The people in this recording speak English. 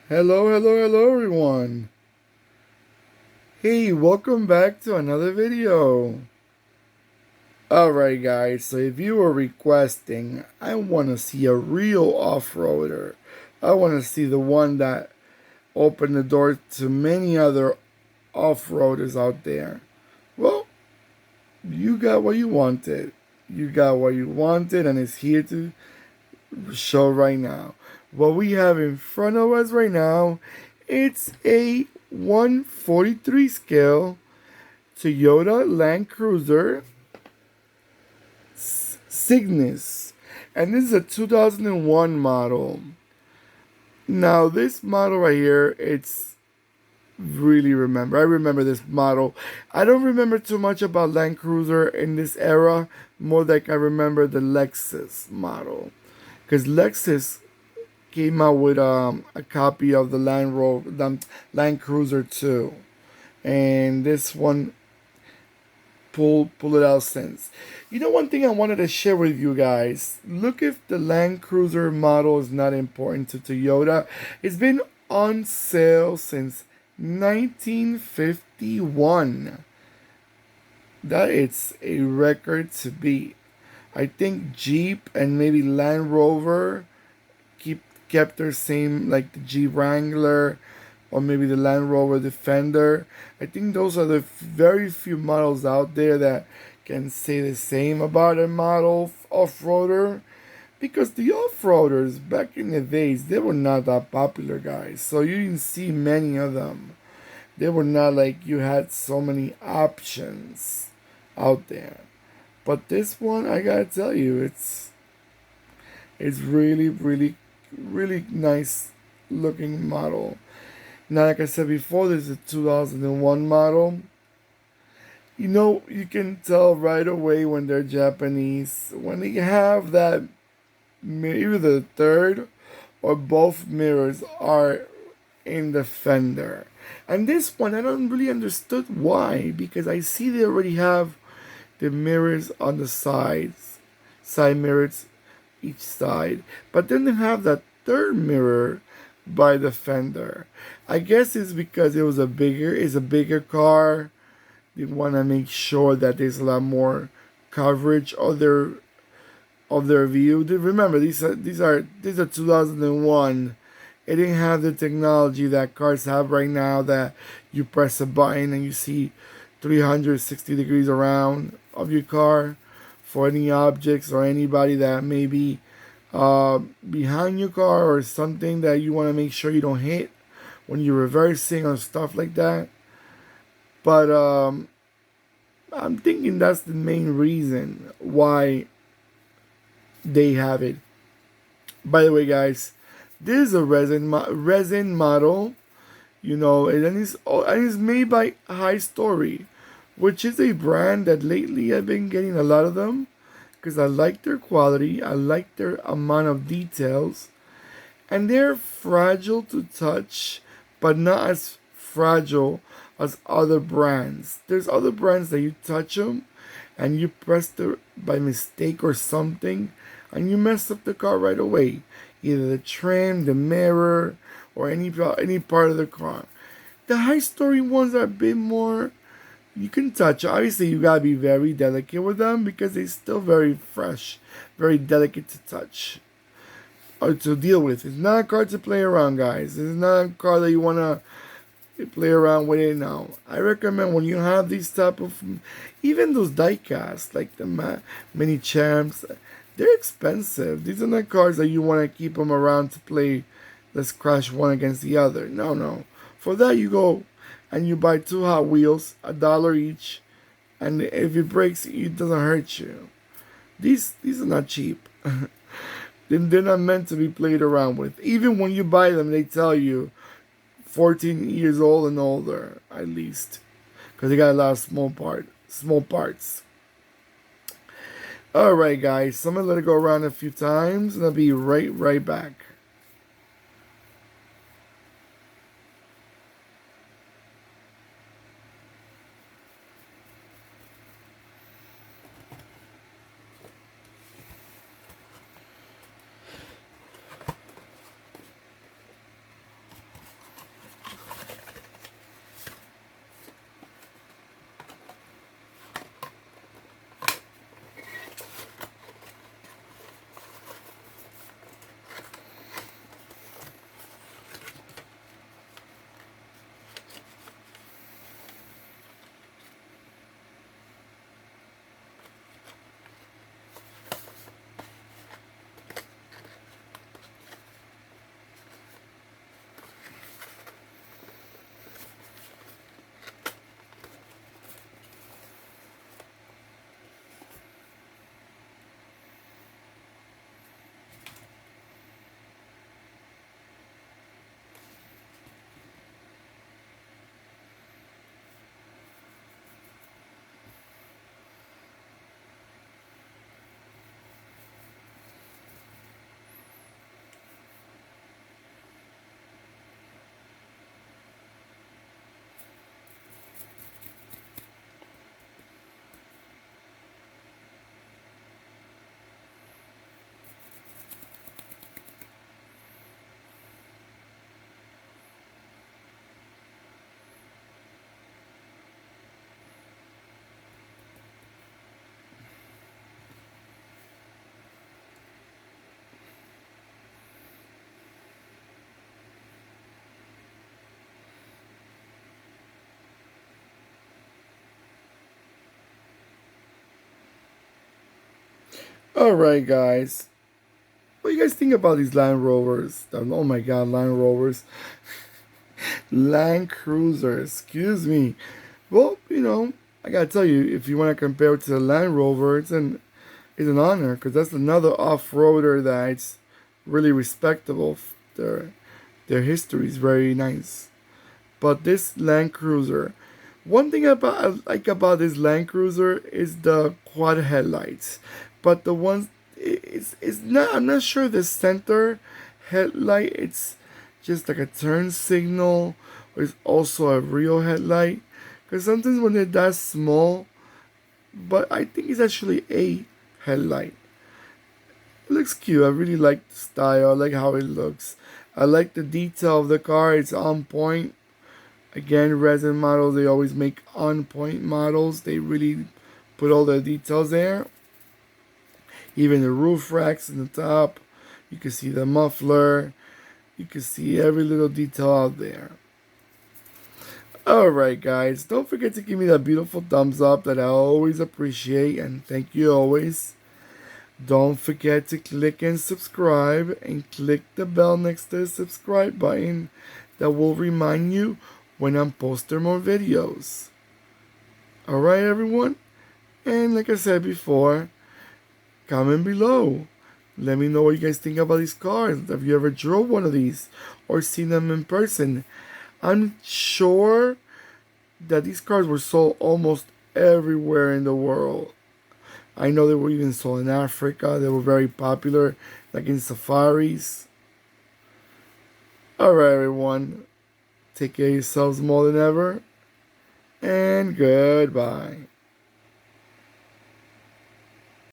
Hello, hello, hello, everyone. Hey, welcome back to another video. Alright, guys, so if you were requesting, I want to see a real off-roader. I want to see the one that opened the door to many other off-roaders out there. Well, you got what you wanted. You got what you wanted, and it's here to show right now. What we have in front of us right now, it's a 143 scale Toyota Land Cruiser Cygnus, and this is a 2001 model. Now this model right here, I remember this model. I don't remember too much about Land Cruiser in this era, more like I remember the Lexus model, because Lexus came out with a copy of the Land Cruiser 2, and this one pull it out since. You know, one thing I wanted to share with you guys. Look, if the Land Cruiser model is not important to Toyota. It's been on sale since 1951. That is a record to beat. I think Jeep and maybe Land Rover kept their same, like the Jeep Wrangler or maybe the Land Rover Defender. I think those are the very few models out there that can say the same about a model off-roader, because the off-roaders back in the days, they were not that popular, guys, so you didn't see many of them. They were not like you had so many options out there. But this one, I gotta tell you, it's really nice looking model. Now, like I said before, this is a 2001 model. You know, you can tell right away when they're Japanese. When they have that, either the third or both mirrors are in the fender. And this one, I don't really understood why, because I see they already have the mirrors on the sides, side mirrors each side. But then they have that third mirror by the fender. I guess it's because it's a bigger car. They want to make sure that there's a lot more coverage of their view. Remember, these are 2001. It didn't have the technology that cars have right now, that you press a button and you see 360 degrees around of your car for any objects or anybody that may be behind your car, or something that you want to make sure you don't hit when you're reversing or stuff like that. But I'm thinking that's the main reason why they have it. By the way, guys, this is a resin model, and it's made by High Story, which is a brand that lately I've been getting a lot of them, because I like their quality, I like their amount of details, and they're fragile to touch, but not as fragile as other brands. There's other brands that you touch them and you press the by mistake or something, and you mess up the car right away, either the trim, the mirror, or any part of the car. The High Story ones are a bit more, you can touch. Obviously, you gotta be very delicate with them because they're still very fresh, very delicate to touch or to deal with. It's not a car to play around, guys. It's not a car that you wanna play around with it now. I recommend, when you have these type of, even those diecast like the mini champs, they're expensive. These are not cars that you want to keep them around to play. Let's crash one against the other. No, no. For that, you go and you buy two Hot Wheels, $1 each, and if it breaks, it doesn't hurt you. These are not cheap. They're not meant to be played around with. Even when you buy them, they tell you 14 years old and older, at least, because they got a lot of small parts. All right, guys. So I'm gonna let it go around a few times, and I'll be right back. Alright, guys. What do you guys think about these Land Rovers? Oh my god, Land Rovers. Land Cruiser, excuse me. Well, I gotta tell you, if you want to compare it to the Land Rover, it's an honor because that's another off-roader that's really respectable. Their history is very nice. But this Land Cruiser, one thing I like about this Land Cruiser is the quad headlights. But the ones it's not. I'm not sure the center headlight. It's just like a turn signal, or it's also a real headlight. Because sometimes when they're that small, but I think it's actually a headlight. It looks cute. I really like the style. I like how it looks. I like the detail of the car. It's on point. Again, resin models, they always make on point models. They really put all the details there. Even the roof racks in the top. You can see the muffler. You can see every little detail out there. Alright guys, don't forget to give me that beautiful thumbs up that I always appreciate, and thank you always. Don't forget to click and subscribe and click the bell next to the subscribe button that will remind you when I'm posting more videos. Alright everyone, and like I said before, comment below. Let me know what you guys think about these cars. Have you ever drove one of these or seen them in person? I'm sure that these cars were sold almost everywhere in the world. I know they were even sold in Africa. They were very popular, like in safaris. Alright everyone, take care of yourselves more than ever, and goodbye.